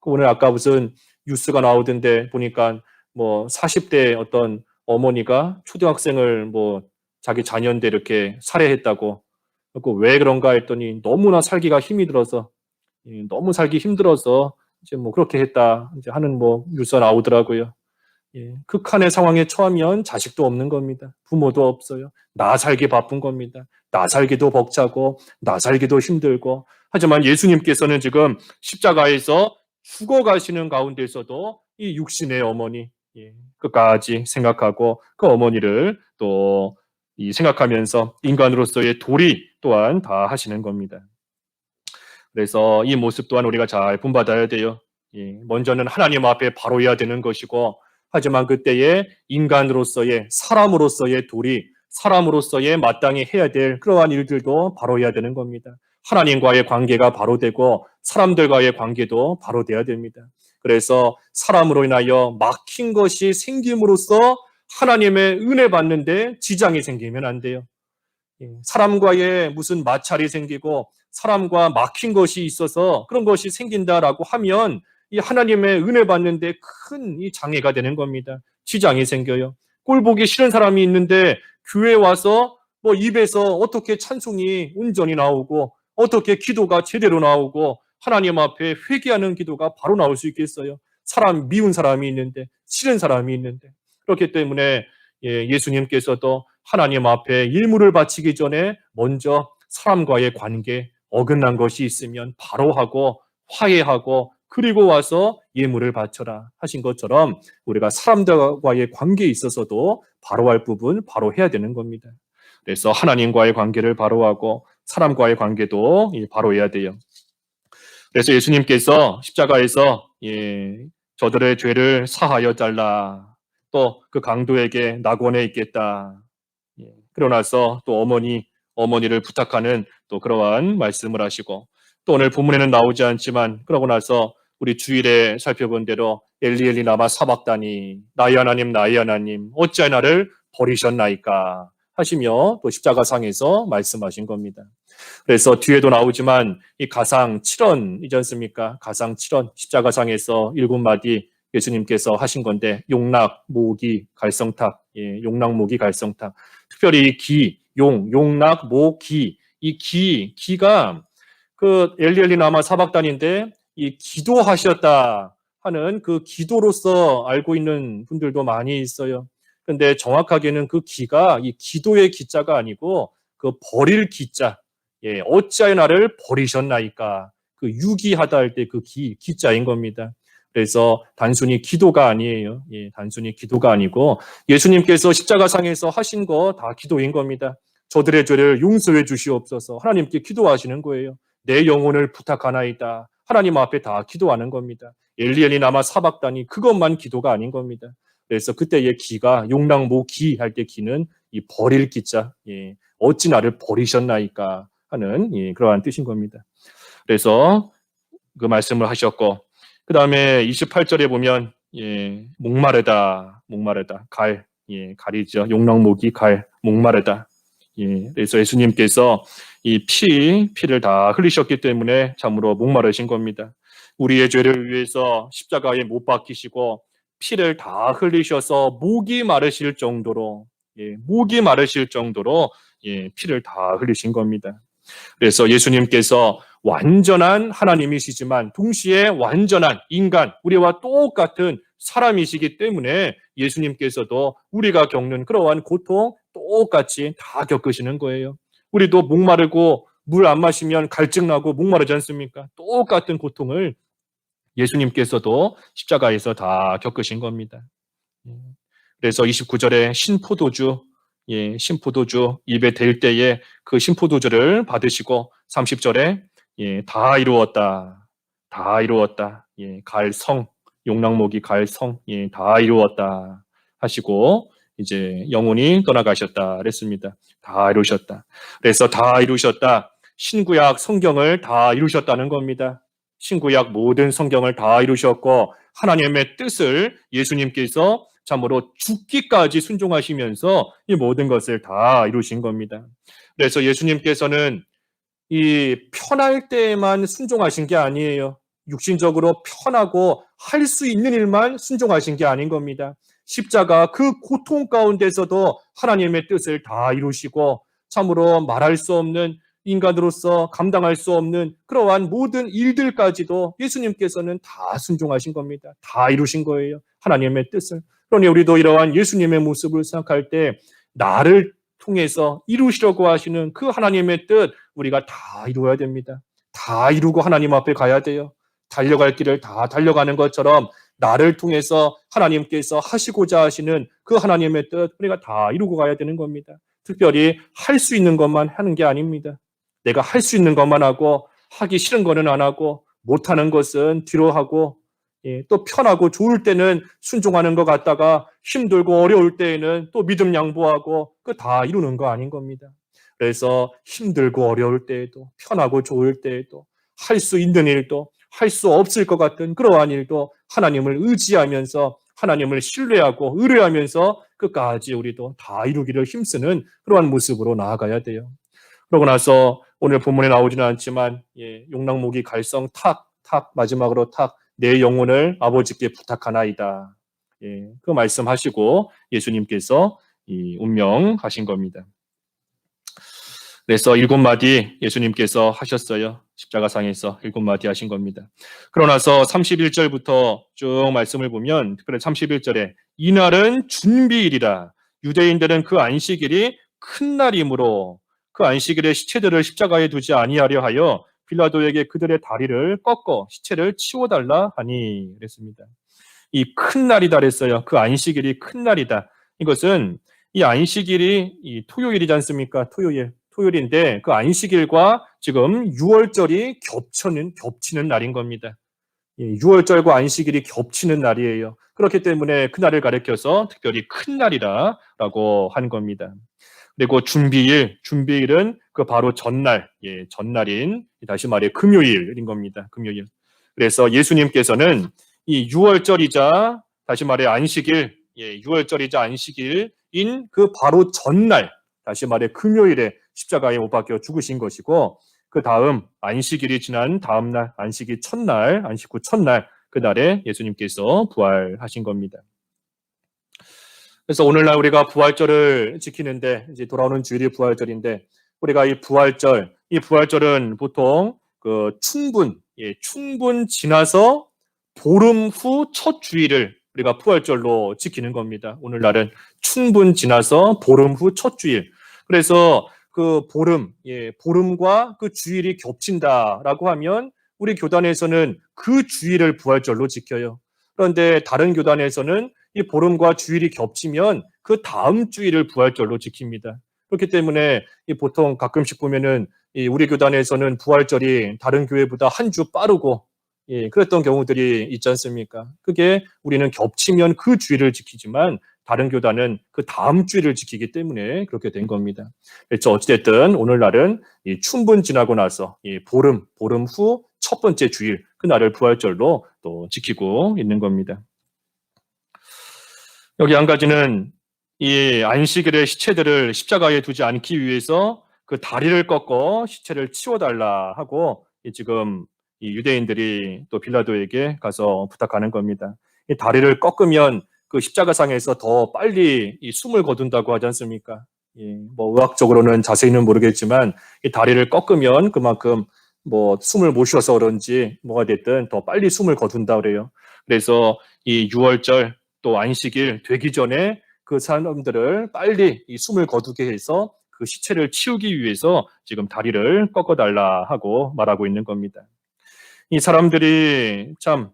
Speaker 1: 오늘 아까 무슨 뉴스가 나오던데 보니까 뭐 40대 어떤 어머니가 초등학생을 뭐 자기 자녀인데 이렇게 살해했다고. 왜 그런가 했더니 너무나 살기가 힘이 들어서, 너무 살기 힘들어서 이제 뭐 그렇게 했다 이제 하는 뭐 뉴스가 나오더라고요. 극한의 상황에 처하면 자식도 없는 겁니다. 부모도 없어요. 나 살기 바쁜 겁니다. 나 살기도 벅차고 나 살기도 힘들고. 하지만 예수님께서는 지금 십자가에서 죽어가시는 가운데서도 이 육신의 어머니 끝까지 생각하고 그 어머니를 또 생각하면서 인간으로서의 도리 또한 다 하시는 겁니다. 그래서 이 모습 또한 우리가 잘 본받아야 돼요. 먼저는 하나님 앞에 바로 해야 되는 것이고, 하지만 그때에 인간으로서의, 사람으로서의 도리, 사람으로서의 마땅히 해야 될 그러한 일들도 바로 해야 되는 겁니다. 하나님과의 관계가 바로 되고 사람들과의 관계도 바로 돼야 됩니다. 그래서 사람으로 인하여 막힌 것이 생김으로써 하나님의 은혜 받는데 지장이 생기면 안 돼요. 사람과의 무슨 마찰이 생기고 사람과 막힌 것이 있어서 그런 것이 생긴다라고 하면 이 하나님의 은혜 받는데 큰 이 장애가 되는 겁니다. 지장이 생겨요. 꼴 보기 싫은 사람이 있는데 교회 와서 뭐 입에서 어떻게 찬송이 온전히 나오고 어떻게 기도가 제대로 나오고 하나님 앞에 회개하는 기도가 바로 나올 수 있겠어요? 사람 미운 사람이 있는데, 싫은 사람이 있는데. 그렇기 때문에 예수님께서도 하나님 앞에 일물을 바치기 전에 먼저 사람과의 관계, 어긋난 것이 있으면 바로 하고 화해하고 그리고 와서 예물을 바쳐라 하신 것처럼 우리가 사람들과의 관계에 있어서도 바로 할 부분 바로 해야 되는 겁니다. 그래서 하나님과의 관계를 바로 하고 사람과의 관계도 바로 해야 돼요. 그래서 예수님께서 십자가에서 저들의 죄를 사하여 달라, 또 그 강도에게 낙원에 있겠다, 그러나서 또 어머니를 부탁하는 또 그러한 말씀을 하시고, 또 오늘 본문에는 나오지 않지만 그러고 나서 우리 주일에 살펴본 대로 엘리 엘리 라마 사박다니, 나의 하나님 어찌하여 나를 버리셨나이까 하시며 또 십자가상에서 말씀하신 겁니다. 그래서 뒤에도 나오지만 이 가상 7원이지 않습니까? 가상 7원, 십자가상에서 7마디 예수님께서 하신 건데, 용락, 모기, 갈성탁, 용락, 모기, 갈성탁. 특별히 용락, 모, 기가 그 엘리 나마 사박단인데 이 기도하셨다 하는 그 기도로서 알고 있는 분들도 많이 있어요. 근데 정확하게는 그 기가 이 기도의 기자가 아니고 그 버릴 기자, 어찌하여 나를 버리셨나이까, 그 유기하다 할 때 그 기자인 겁니다. 그래서 단순히 기도가 아니에요. 단순히 기도가 아니고 예수님께서 십자가상에서 하신 거 다 기도인 겁니다. 저들의 죄를 용서해 주시옵소서 하나님께 기도하시는 거예요. 내 영혼을 부탁하나이다. 하나님 앞에 다 기도하는 겁니다. 엘리 엘리 나마 사박다니, 그것만 기도가 아닌 겁니다. 그래서 그때의 기가 용락모 기 할 때 기는 이 버릴 기자, 어찌 나를 버리셨나이까 하는 그러한 뜻인 겁니다. 그래서 그 말씀을 하셨고, 그 다음에 28절에 보면 목마르다, 갈이죠. 용락모기 갈, 목마르다. 그래서 예수님께서 이 피를 다 흘리셨기 때문에 참으로 목마르신 겁니다. 우리의 죄를 위해서 십자가에 못 박히시고 피를 다 흘리셔서 목이 마르실 정도로, 목이 마르실 정도로 피를 다 흘리신 겁니다. 그래서 예수님께서 완전한 하나님이시지만 동시에 완전한 인간, 우리와 똑같은 사람이시기 때문에 예수님께서도 우리가 겪는 그러한 고통 똑같이 다 겪으시는 거예요. 우리도 목마르고 물 안 마시면 갈증나고 목마르지 않습니까? 똑같은 고통을 예수님께서도 십자가에서 다 겪으신 겁니다. 그래서 29절에 신포도주, 신포도주 입에 댈 때에 그 신포도주를 받으시고 30절에 다 이루었다. 다 이루었다. 갈성, 용락목이 갈성, 다 이루었다. 하시고 이제 영혼이 떠나가셨다 그랬습니다. 다 이루셨다. 그래서 다 이루셨다. 신구약 성경을 다 이루셨다는 겁니다. 신구약 모든 성경을 다 이루셨고 하나님의 뜻을 예수님께서 참으로 죽기까지 순종하시면서 이 모든 것을 다 이루신 겁니다. 그래서 예수님께서는 이 편할 때에만 순종하신 게 아니에요. 육신적으로 편하고 할 수 있는 일만 순종하신 게 아닌 겁니다. 십자가 그 고통 가운데서도 하나님의 뜻을 다 이루시고 참으로 말할 수 없는 인간으로서 감당할 수 없는 그러한 모든 일들까지도 예수님께서는 다 순종하신 겁니다. 다 이루신 거예요. 하나님의 뜻을. 그러니 우리도 이러한 예수님의 모습을 생각할 때 나를 통해서 이루시려고 하시는 그 하나님의 뜻 우리가 다 이루어야 됩니다. 다 이루고 하나님 앞에 가야 돼요. 달려갈 길을 다 달려가는 것처럼 나를 통해서 하나님께서 하시고자 하시는 그 하나님의 뜻 우리가 다 이루고 가야 되는 겁니다. 특별히 할 수 있는 것만 하는 게 아닙니다. 내가 할 수 있는 것만 하고 하기 싫은 거는 안 하고 못하는 것은 뒤로 하고 또 편하고 좋을 때는 순종하는 것 같다가 힘들고 어려울 때에는 또 믿음 양보하고 그 다 이루는 거 아닌 겁니다. 그래서 힘들고 어려울 때에도 편하고 좋을 때에도 할 수 있는 일도 할 수 없을 것 같은 그러한 일도 하나님을 의지하면서 하나님을 신뢰하고 의뢰하면서 끝까지 우리도 다 이루기를 힘쓰는 그러한 모습으로 나아가야 돼요. 그러고 나서 오늘 본문에 나오지는 않지만 용락목이 갈성 탁 마지막으로 탁 내 영혼을 아버지께 부탁하나이다. 그 말씀하시고 예수님께서 운명하신 겁니다. 그래서 7마디 예수님께서 하셨어요. 십자가상에서 7마디 하신 겁니다. 그러고 나서 31절부터 쭉 말씀을 보면 특별히 31절에 이날은 준비일이라 유대인들은 그 안식일이 큰 날이므로 그 안식일에 시체들을 십자가에 두지 아니하려 하여 빌라도에게 그들의 다리를 꺾어 시체를 치워달라 하니 그랬습니다. 이 큰 날이다 그랬어요. 그 안식일이 큰 날이다. 이것은 이 안식일이 이 토요일이지 않습니까? 토요일인데 그 안식일과 지금 유월절이 겹치는 날인 겁니다. 6월절과 안식일이 겹치는 날이에요. 그렇기 때문에 그날을 가리켜서 특별히 큰 날이라고 한 겁니다. 그리고 준비일은 그 바로 전날인 다시 말해 금요일인 겁니다. 금요일. 그래서 예수님께서는 이 6월절이자 다시 말해 안식일, 6월절이자 안식일인 그 바로 전날, 다시 말해 금요일에 십자가에 못 박혀 죽으신 것이고 그 다음 안식일이 지난 다음 날, 안식 후 첫날 그날에 예수님께서 부활하신 겁니다. 그래서 오늘날 우리가 부활절을 지키는데 이제 돌아오는 주일이 부활절인데 우리가 이 부활절은 보통 그 충분 지나서 보름 후 첫 주일을 우리가 부활절로 지키는 겁니다. 오늘날은 충분 지나서 보름 후 첫 주일. 그래서 그 보름과 그 주일이 겹친다라고 하면 우리 교단에서는 그 주일을 부활절로 지켜요. 그런데 다른 교단에서는 이 보름과 주일이 겹치면 그 다음 주일을 부활절로 지킵니다. 그렇기 때문에 보통 가끔씩 보면은 우리 교단에서는 부활절이 다른 교회보다 한 주 빠르고 그랬던 경우들이 있지 않습니까? 그게 우리는 겹치면 그 주일을 지키지만 다른 교단은 그 다음 주일을 지키기 때문에 그렇게 된 겁니다. 그래서 어찌됐든 오늘날은 춘분 지나고 나서 보름 후 첫 번째 주일 그날을 부활절로 또 지키고 있는 겁니다. 여기 한 가지는 이 안식일에 시체들을 십자가에 두지 않기 위해서 그 다리를 꺾어 시체를 치워달라 하고 지금 이 유대인들이 또 빌라도에게 가서 부탁하는 겁니다. 이 다리를 꺾으면 그 십자가상에서 더 빨리 이 숨을 거둔다고 하지 않습니까? 뭐 의학적으로는 자세히는 모르겠지만 이 다리를 꺾으면 그만큼 뭐 숨을 못 쉬어서 그런지 뭐가 됐든 더 빨리 숨을 거둔다 그래요. 그래서 이 유월절 또 안식일 되기 전에 그 사람들을 빨리 이 숨을 거두게 해서 그 시체를 치우기 위해서 지금 다리를 꺾어달라 하고 말하고 있는 겁니다. 이 사람들이 참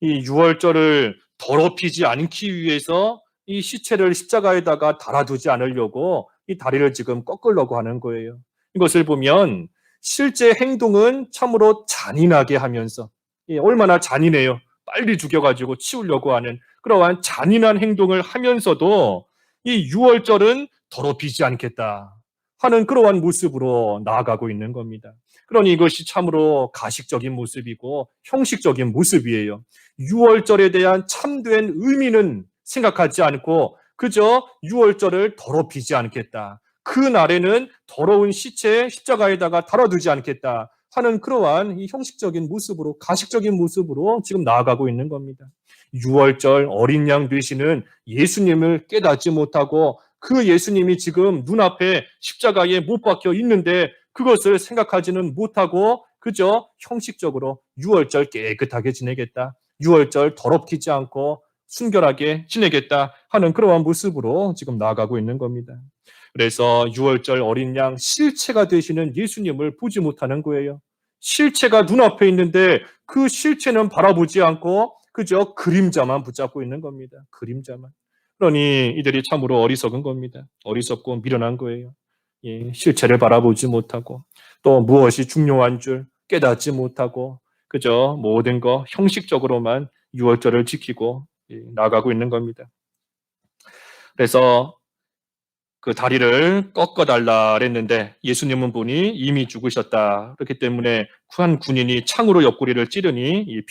Speaker 1: 이 유월절을 더럽히지 않기 위해서 이 시체를 십자가에다가 달아두지 않으려고 이 다리를 지금 꺾으려고 하는 거예요. 이것을 보면 실제 행동은 참으로 잔인하게 하면서 얼마나 잔인해요. 빨리 죽여가지고 치우려고 하는 그러한 잔인한 행동을 하면서도 이 유월절은 더럽히지 않겠다 하는 그러한 모습으로 나아가고 있는 겁니다. 그러니 이것이 참으로 가식적인 모습이고 형식적인 모습이에요. 유월절에 대한 참된 의미는 생각하지 않고 그저 유월절을 더럽히지 않겠다. 그 날에는 더러운 시체에 십자가에다가 달아두지 않겠다 하는 그러한 이 형식적인 모습으로 가식적인 모습으로 지금 나아가고 있는 겁니다. 유월절 어린 양 되시는 예수님을 깨닫지 못하고 그 예수님이 지금 눈앞에 십자가에 못 박혀 있는데 그것을 생각하지는 못하고 그저 형식적으로 유월절 깨끗하게 지내겠다. 유월절 더럽히지 않고 순결하게 지내겠다 하는 그러한 모습으로 지금 나아가고 있는 겁니다. 그래서 유월절 어린 양 실체가 되시는 예수님을 보지 못하는 거예요. 실체가 눈앞에 있는데 그 실체는 바라보지 않고 그저 그림자만 붙잡고 있는 겁니다. 그림자만. 그러니 이들이 참으로 어리석은 겁니다. 어리석고 미련한 거예요. 실체를 바라보지 못하고 또 무엇이 중요한 줄 깨닫지 못하고 그저 모든 거 형식적으로만 유월절을 지키고 나가고 있는 겁니다. 그래서 그 다리를 꺾어달라 그랬는데 예수님은 보니 이미 죽으셨다. 그렇기 때문에 한 군인이 창으로 옆구리를 찌르니 이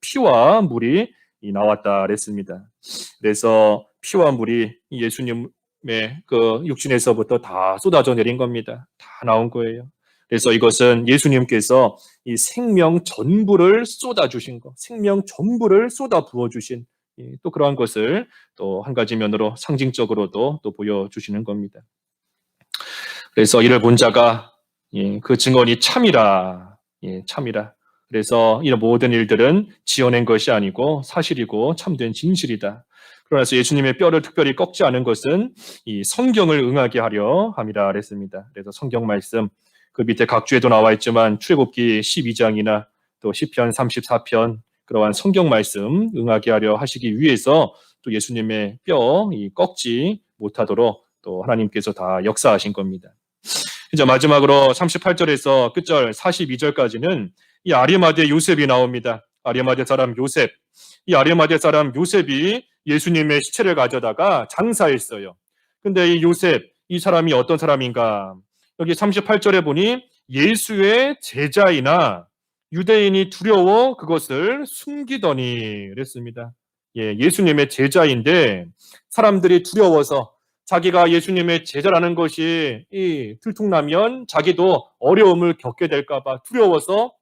Speaker 1: 피와 물이 나왔다 그랬습니다. 그래서 피와 물이 예수님의 그 육신에서부터 다 쏟아져 내린 겁니다. 다 나온 거예요. 그래서 이것은 예수님께서 이 생명 전부를 쏟아주신 것, 생명 전부를 쏟아 부어주신 또 그러한 것을 또 한 가지 면으로 상징적으로도 또 보여주시는 겁니다. 그래서 이를 본 자가 그 증언이 참이라, 참이라. 그래서 이런 모든 일들은 지어낸 것이 아니고 사실이고 참된 진실이다. 그러나서 예수님의 뼈를 특별히 꺾지 않은 것은 이 성경을 응하게 하려 함이라 그랬습니다. 그래서 성경 말씀 그 밑에 각주에도 나와 있지만 출애굽기 12장이나 또 시편 34편 그러한 성경 말씀 응하게 하려 하시기 위해서 또 예수님의 뼈 꺾지 못하도록 또 하나님께서 다 역사하신 겁니다. 이제 마지막으로 38절에서 끝절 42절까지는 이 아리마대 요셉이 나옵니다. 아리마대 사람 요셉. 이 아리마대 사람 요셉이 예수님의 시체를 가져다가 장사했어요. 근데 이 요셉, 이 사람이 어떤 사람인가? 여기 38절에 보니 예수의 제자이나 유대인이 두려워 그것을 숨기더니 그랬습니다. 예수님의 제자인데 사람들이 두려워서 자기가 예수님의 제자라는 것이 들통나면 자기도 어려움을 겪게 될까봐 두려워서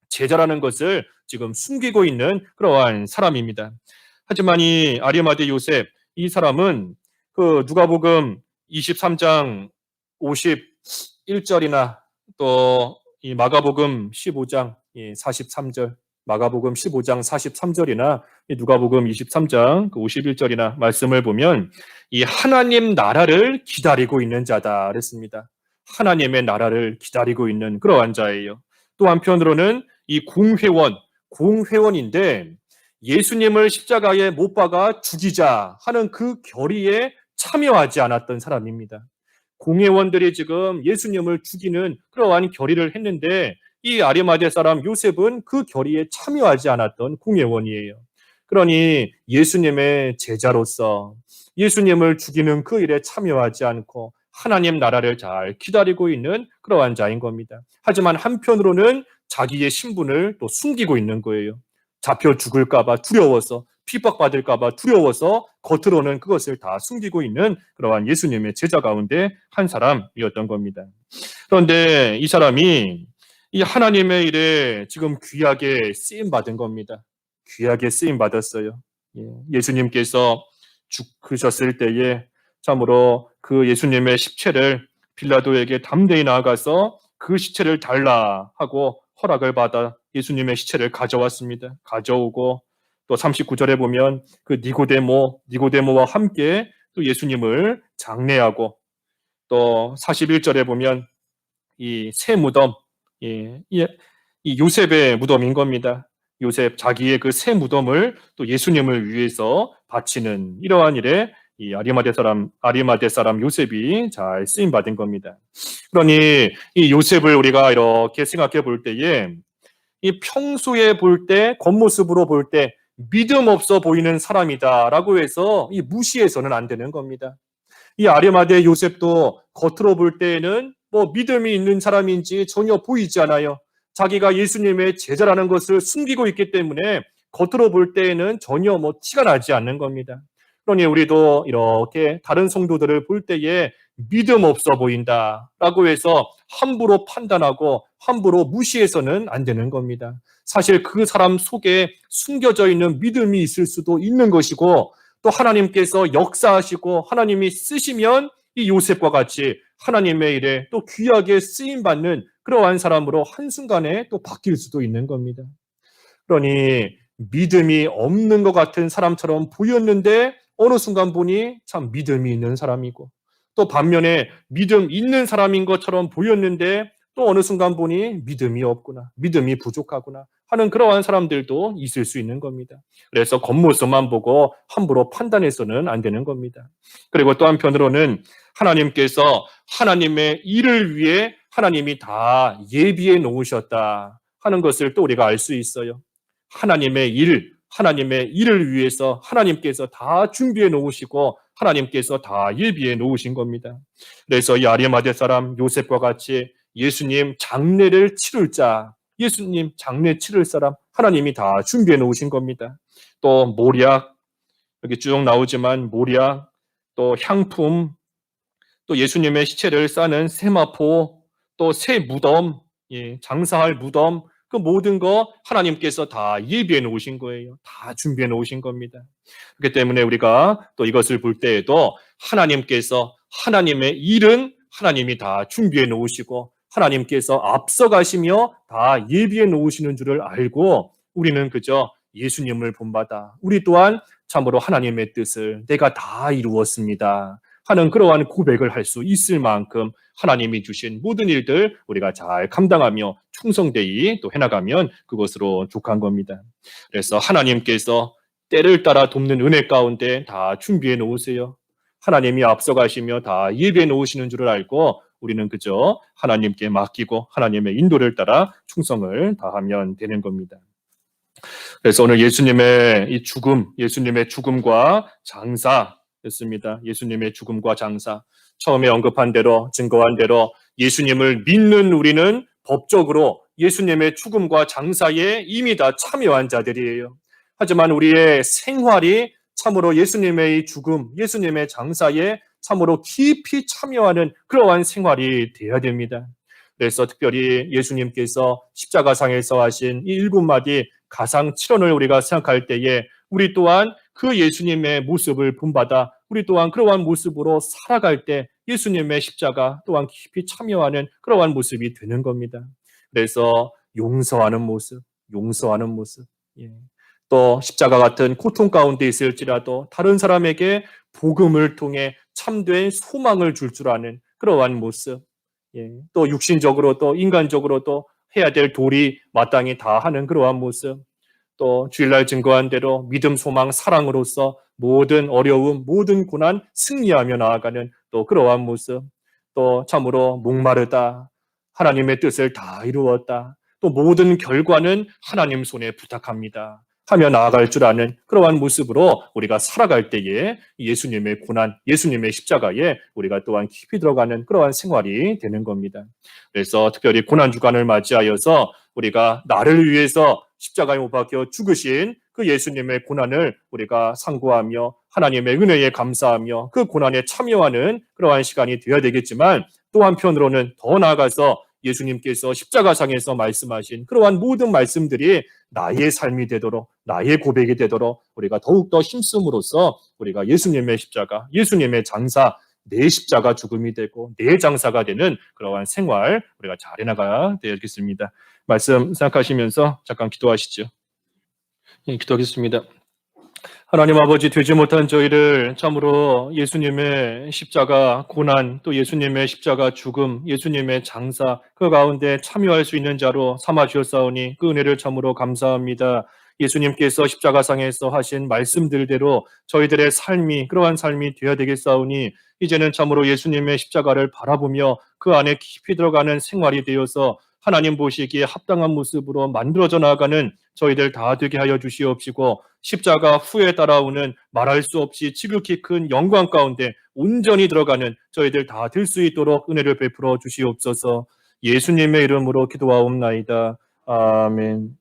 Speaker 1: 제자라는 것을 지금 숨기고 있는 그러한 사람입니다. 하지만 이 아리마대 요셉, 이 사람은 그 누가복음 23장 51절이나 또 이 마가복음 15장 43절, 마가복음 15장 43절이나 누가복음 23장 51절이나 말씀을 보면 이 하나님 나라를 기다리고 있는 자다 그랬습니다. 하나님의 나라를 기다리고 있는 그러한 자예요. 또 한편으로는 이 공회원인데 예수님을 십자가에 못 박아 죽이자 하는 그 결의에 참여하지 않았던 사람입니다. 공회원들이 지금 예수님을 죽이는 그러한 결의를 했는데 이 아리마대 사람 요셉은 그 결의에 참여하지 않았던 공회원이에요. 그러니 예수님의 제자로서 예수님을 죽이는 그 일에 참여하지 않고 하나님 나라를 잘 기다리고 있는 그러한 자인 겁니다. 하지만 한편으로는 자기의 신분을 또 숨기고 있는 거예요. 잡혀 죽을까 봐 두려워서 핍박받을까 봐 두려워서 겉으로는 그것을 다 숨기고 있는 그러한 예수님의 제자 가운데 한 사람이었던 겁니다. 그런데 이 사람이 이 하나님의 일에 지금 귀하게 쓰임 받은 겁니다. 귀하게 쓰임 받았어요. 예수님께서 죽으셨을 때에 참으로 그 예수님의 십체를 빌라도에게 담대히 나아가서 그 시체를 달라 하고 허락을 받아 예수님의 시체를 가져왔습니다. 가져오고 또 39절에 보면 그 니고데모와 함께 또 예수님을 장례하고 또 41절에 보면 이 새 무덤, 이 요셉의 무덤인 겁니다. 요셉 자기의 그 새 무덤을 또 예수님을 위해서 바치는 이러한 일에 이 아리마대 사람 요셉이 잘 쓰임 받은 겁니다. 그러니 이 요셉을 우리가 이렇게 생각해 볼 때에 이 평소에 볼 때 겉모습으로 볼 때 믿음 없어 보이는 사람이다라고 해서 이 무시해서는 안 되는 겁니다. 이 아리마대 요셉도 겉으로 볼 때에는 뭐 믿음이 있는 사람인지 전혀 보이지 않아요. 자기가 예수님의 제자라는 것을 숨기고 있기 때문에 겉으로 볼 때에는 전혀 뭐 티가 나지 않는 겁니다. 그러니 우리도 이렇게 다른 성도들을 볼 때에 믿음 없어 보인다라고 해서 함부로 판단하고 함부로 무시해서는 안 되는 겁니다. 사실 그 사람 속에 숨겨져 있는 믿음이 있을 수도 있는 것이고 또 하나님께서 역사하시고 하나님이 쓰시면 이 요셉과 같이 하나님의 일에 또 귀하게 쓰임받는 그러한 사람으로 한순간에 또 바뀔 수도 있는 겁니다. 그러니 믿음이 없는 것 같은 사람처럼 보였는데 어느 순간 보니 참 믿음이 있는 사람이고 또 반면에 믿음 있는 사람인 것처럼 보였는데 또 어느 순간 보니 믿음이 없구나, 믿음이 부족하구나 하는 그러한 사람들도 있을 수 있는 겁니다. 그래서 겉모습만 보고 함부로 판단해서는 안 되는 겁니다. 그리고 또 한편으로는 하나님께서 하나님의 일을 위해 하나님이 다 예비해 놓으셨다 하는 것을 또 우리가 알 수 있어요. 하나님의 일을 위해서 하나님께서 다 준비해 놓으시고 하나님께서 다 예비해 놓으신 겁니다. 그래서 이 아리마대 사람 요셉과 같이 예수님 장례를 치를 자, 예수님 장례 치를 사람 하나님이 다 준비해 놓으신 겁니다. 또 모략, 여기 쭉 나오지만 모략, 또 향품, 또 예수님의 시체를 싸는 세마포, 또 새 무덤, 장사할 무덤, 그 모든 거 하나님께서 다 예비해 놓으신 거예요. 다 준비해 놓으신 겁니다. 그렇기 때문에 우리가 또 이것을 볼 때에도 하나님께서 하나님의 일은 하나님이 다 준비해 놓으시고 하나님께서 앞서가시며 다 예비해 놓으시는 줄을 알고 우리는 그저 예수님을 본받아 우리 또한 참으로 하나님의 뜻을 내가 다 이루었습니다 하는 그러한 고백을 할 수 있을 만큼 하나님이 주신 모든 일들 우리가 잘 감당하며 충성되이 또 해나가면 그것으로 족한 겁니다. 그래서 하나님께서 때를 따라 돕는 은혜 가운데 다 준비해 놓으세요. 하나님이 앞서가시며 다 예비해 놓으시는 줄을 알고 우리는 그저 하나님께 맡기고 하나님의 인도를 따라 충성을 다하면 되는 겁니다. 그래서 오늘 예수님의 이 죽음, 예수님의 죽음과 장사였습니다. 예수님의 죽음과 장사. 처음에 언급한 대로, 증거한 대로 예수님을 믿는 우리는 법적으로 예수님의 죽음과 장사에 이미 다 참여한 자들이에요. 하지만 우리의 생활이 참으로 예수님의 이 죽음, 예수님의 장사에 참으로 깊이 참여하는 그러한 생활이 되어야 됩니다. 그래서 특별히 예수님께서 십자가상에서 하신 이 7마디 가상 7원을 우리가 생각할 때에 우리 또한 그 예수님의 모습을 본받아 우리 또한 그러한 모습으로 살아갈 때 예수님의 십자가 또한 깊이 참여하는 그러한 모습이 되는 겁니다. 그래서 용서하는 모습. 또 십자가 같은 고통 가운데 있을지라도 다른 사람에게 복음을 통해 참된 소망을 줄 줄 아는 그러한 모습. 또 육신적으로 또 인간적으로도 해야 될 도리 마땅히 다 하는 그러한 모습. 또 주일날 증거한 대로 믿음, 소망, 사랑으로서 모든 어려움, 모든 고난 승리하며 나아가는 또 그러한 모습. 또 참으로 목마르다. 하나님의 뜻을 다 이루었다. 또 모든 결과는 하나님 손에 부탁합니다. 하며 나아갈 줄 아는 그러한 모습으로 우리가 살아갈 때에 예수님의 고난, 예수님의 십자가에 우리가 또한 깊이 들어가는 그러한 생활이 되는 겁니다. 그래서 특별히 고난주간을 맞이하여서 우리가 나를 위해서 십자가에 못 박혀 죽으신 그 예수님의 고난을 우리가 상고하며 하나님의 은혜에 감사하며 그 고난에 참여하는 그러한 시간이 되어야 되겠지만, 또 한편으로는 더 나아가서 예수님께서 십자가상에서 말씀하신 그러한 모든 말씀들이 나의 삶이 되도록, 나의 고백이 되도록 우리가 더욱더 힘쓰므로써 우리가 예수님의 십자가, 예수님의 장사, 내 십자가 죽음이 되고 내 장사가 되는 그러한 생활 우리가 잘 해나가야 되겠습니다. 말씀 생각하시면서 잠깐 기도하시죠. 기도하겠습니다. 하나님 아버지, 되지 못한 저희를 참으로 예수님의 십자가 고난, 또 예수님의 십자가 죽음, 예수님의 장사 그 가운데 참여할 수 있는 자로 삼아 주셨사오니 그 은혜를 참으로 감사합니다. 예수님께서 십자가상에서 하신 말씀들대로 저희들의 삶이 그러한 삶이 되어야 되겠사오니 이제는 참으로 예수님의 십자가를 바라보며 그 안에 깊이 들어가는 생활이 되어서 하나님 보시기에 합당한 모습으로 만들어져 나가는 저희들 다 되게 하여 주시옵시고, 십자가 후에 따라오는 말할 수 없이 지극히 큰 영광 가운데 온전히 들어가는 저희들 다 될 수 있도록 은혜를 베풀어 주시옵소서. 예수님의 이름으로 기도하옵나이다. 아멘.